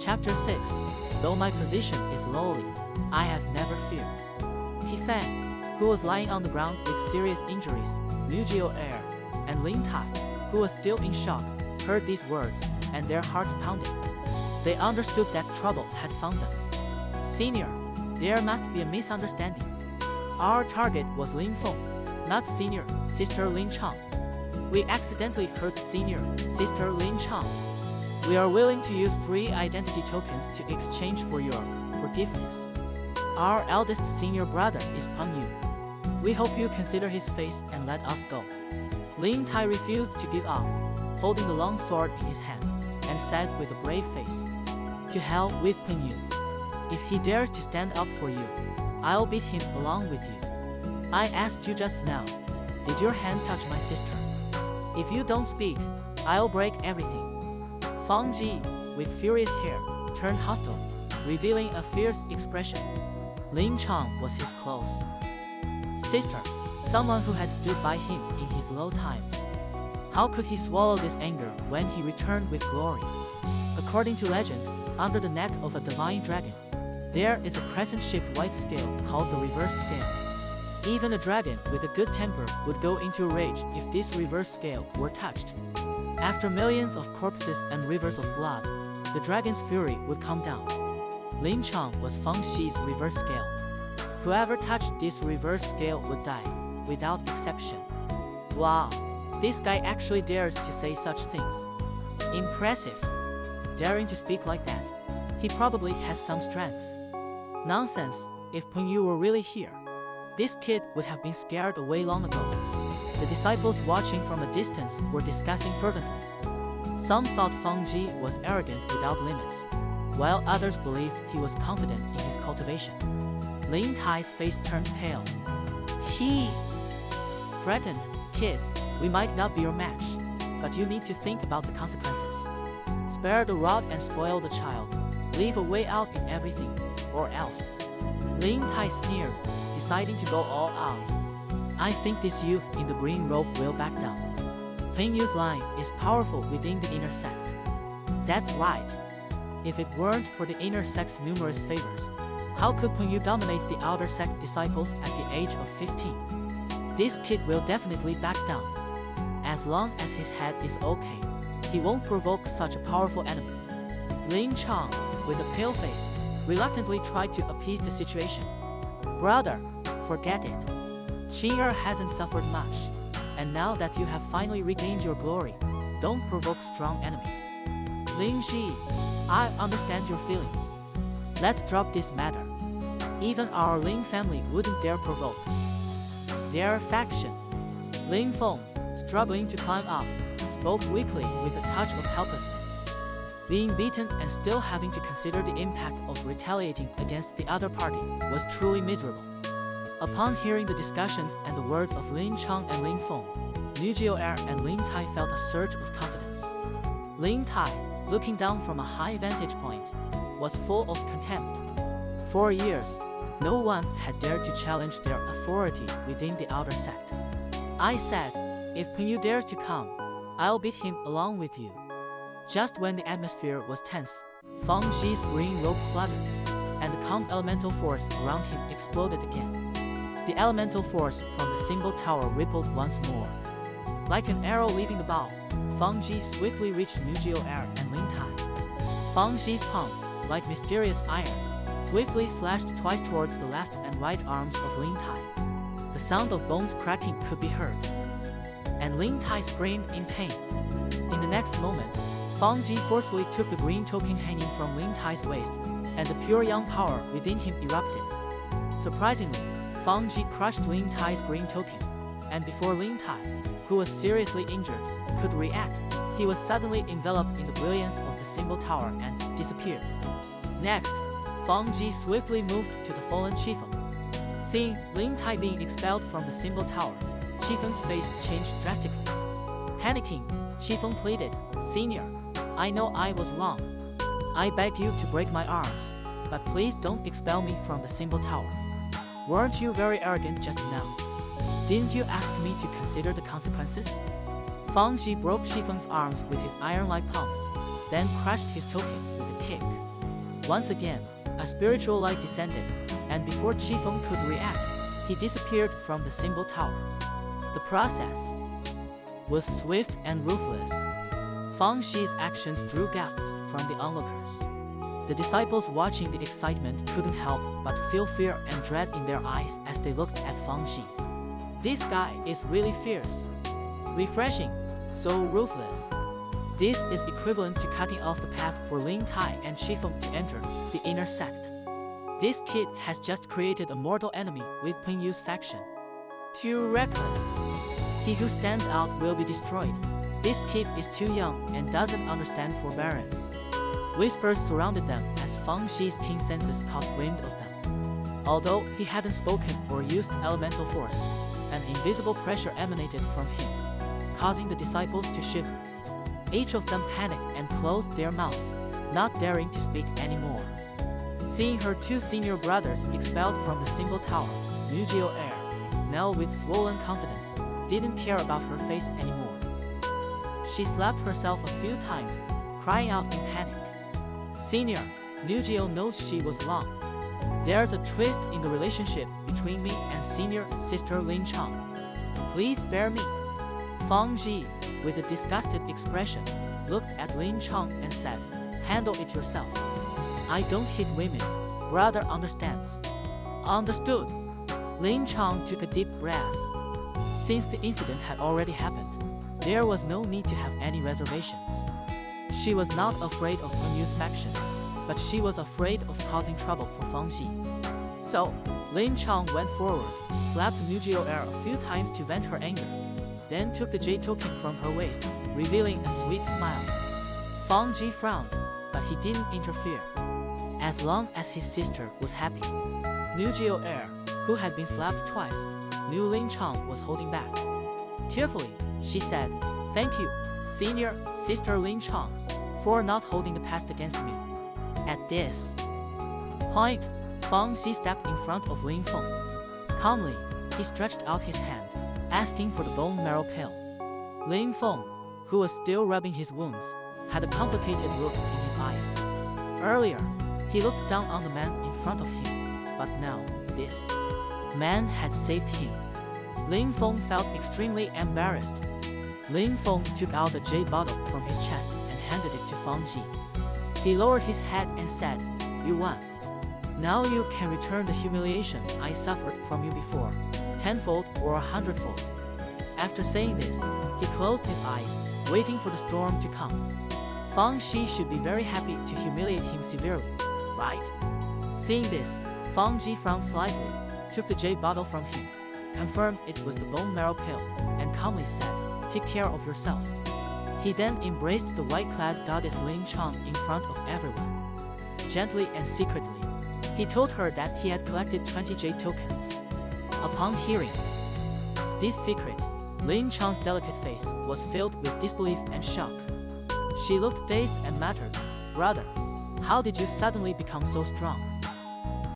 Chapter 6. Though my position is lowly, I have never feared. He Feng, who was lying on the ground with serious injuries, Liu Air, and Ling Tai, who was still in shock, heard these words, and their hearts pounded. They understood that trouble had found them. Senior, there must be a misunderstanding. Our target was Lin Feng, not Senior, Sister Lin Chang. We accidentally hurt Senior, Sister Lin Chang. We are willing to use 3 identity tokens to exchange for your forgiveness. Our eldest senior brother is Peng Yu. We hope you consider his face and let us go. Lin Tai refused to give up, holding the long sword in his hand, and said with a brave face, "To hell with Peng Yu. If he dares to stand up for you, I'll beat him along with you. I asked you just now, did your hand touch my sister? If you don't speak, I'll break everything." Fang Ji, with furious hair, turned hostile, revealing a fierce expression. Lin Chang was his close sister, someone who had stood by him in his low times. How could he swallow this anger when he returned with glory? According to legend, under the neck of a divine dragon, there is a crescent-shaped white scale called the reverse scale. Even a dragon with a good temper would go into a rage if this reverse scale were touched. After millions of corpses and rivers of blood, the dragon's fury would come down. Lin Chang was Feng Xi's reverse scale. Whoever touched this reverse scale would die, without exception. Wow, this guy actually dares to say such things. Impressive. Daring to speak like that. He probably has some strength. Nonsense, if Peng Yu were really here, this kid would have been scared away long ago. The disciples watching from a distance were discussing fervently. Some thought Feng Ji was arrogant without limits, while others believed he was confident in his cultivation. Lin Tai's face turned pale. He threatened, "Kid, we might not be your match, but you need to think about the consequences. Spare the rod and spoil the child. Leave a way out in everything, or else." Lin Tai sneered, deciding to go all out. "I think this youth in the green robe will back down. Peng Yu's line is powerful within the inner sect." "That's right. If it weren't for the inner sect's numerous favors, how could Peng Yu dominate the outer sect disciples at the age of 15? This kid will definitely back down. As long as his head is okay, he won't provoke such a powerful enemy." Lin Chang, with a pale face, reluctantly tried to appease the situation. "Brother, forget it. Qing'er hasn't suffered much, and now that you have finally regained your glory, don't provoke strong enemies." "Lin Ji, I understand your feelings. Let's drop this matter. Even our Lin family wouldn't dare provoke their faction." Lin Feng, struggling to climb up, spoke weakly with a touch of helplessness. Being beaten and still having to consider the impact of retaliating against the other party was truly miserable. Upon hearing the discussions and the words of Lin Chang and Lin Feng, Liu Air and Lin Tai felt a surge of confidence. Lin Tai, looking down from a high vantage point, was full of contempt. For years, no one had dared to challenge their authority within the outer sect. "I said, if Peng Yu dares to come, I'll beat him along with you." Just when the atmosphere was tense, Feng Xi's green robe fluttered, and the calm elemental force around him exploded again. The elemental force from the symbol tower rippled once more. Like an arrow leaving the bow, Feng Ji swiftly reached Liu Air and Lin Tai. Feng Xi's palm, like mysterious iron, swiftly slashed twice towards the left and right arms of Lin Tai. The sound of bones cracking could be heard, and Lin Tai screamed in pain. In the next moment, Feng Ji forcefully took the green token hanging from Lin Tai's waist, and the pure yang power within him erupted. Surprisingly, Feng Ji crushed Lin Tai's green token, and before Lin Tai, who was seriously injured, could react, he was suddenly enveloped in the brilliance of the symbol tower and disappeared. Next, Feng Ji swiftly moved to the fallen Qifeng. Seeing Lin Tai being expelled from the symbol tower, Qifeng's face changed drastically. Panicking, Qifeng pleaded, "Senior, I know I was wrong. I beg you to break my arms, but please don't expel me from the symbol tower. Weren't you very arrogant just now? Didn't you ask me to consider the consequences?" Feng Ji broke Qifeng's arms with his iron-like palms, then crushed his token with a kick. Once again, a spiritual light descended, and before Qifeng could react, he disappeared from the symbol tower. The process was swift and ruthless. Fang Xi's actions drew gasps from the onlookers. The disciples watching the excitement couldn't help but feel fear and dread in their eyes as they looked at Fang Xi. This guy is really fierce. Refreshing, so ruthless. This is equivalent to cutting off the path for Ling Tai and Qifeng to enter the inner sect. This kid has just created a mortal enemy with Peng Yu's faction. Too reckless. He who stands out will be destroyed. This kid is too young and doesn't understand forbearance. Whispers surrounded them as Fang Xi's keen senses caught wind of them. Although he hadn't spoken or used elemental force, an invisible pressure emanated from him, causing the disciples to shiver. Each of them panicked and closed their mouths, not daring to speak anymore. Seeing her two senior brothers expelled from the single tower, Liu Jiao, now with swollen confidence, didn't care about her face anymore. She slapped herself a few times, crying out in panic. Senior, Liu Jiao knows she was wrong. There's a twist in the relationship between me and senior sister Lin Chang. Please spare me. Fang Ji, with a disgusted expression, looked at Lin Chang and said, handle it yourself. I don't hit women, brother understands. Understood. Lin Chang took a deep breath. Since the incident had already happened, there was no need to have any reservations. She was not afraid of Peng Yu's faction, but she was afraid of causing trouble for Fang Xi. So, Lin Chang went forward, slapped Liu Jiao a few times to vent her anger, then took the jade token from her waist, revealing a sweet smile. Fang Ji frowned, but he didn't interfere. As long as his sister was happy. Liu Jiao, who had been slapped twice, knew Lin Chang was holding back. Tearfully, she said, thank you, senior sister Lin Chang, for not holding the past against me. At this point, Fang Xi stepped in front of Lin Feng. Calmly, he stretched out his hand, asking for the bone marrow pill. Lin Feng, who was still rubbing his wounds, had a complicated look in his eyes. Earlier, he looked down on the man in front of him, but now, this man had saved him. Lin Feng felt extremely embarrassed. Lin Feng took out the jade bottle from his chest and handed it to Fang Ji. He lowered his head and said, you won. Now you can return the humiliation I suffered from you before, tenfold or 100-fold. After saying this, he closed his eyes, waiting for the storm to come. Fang Xi should be very happy to humiliate him severely, right? Seeing this, Fang Ji frowned slightly, took the jade bottle from him, confirmed it was the bone marrow pill, and calmly said, take care of yourself. He then embraced the white-clad goddess Lin Chang in front of everyone. Gently and secretly, he told her that he had collected 20 jade tokens. Upon hearing this secret, Lin Chang's delicate face was filled with disbelief and shock. She looked dazed and muttered, brother, how did you suddenly become so strong?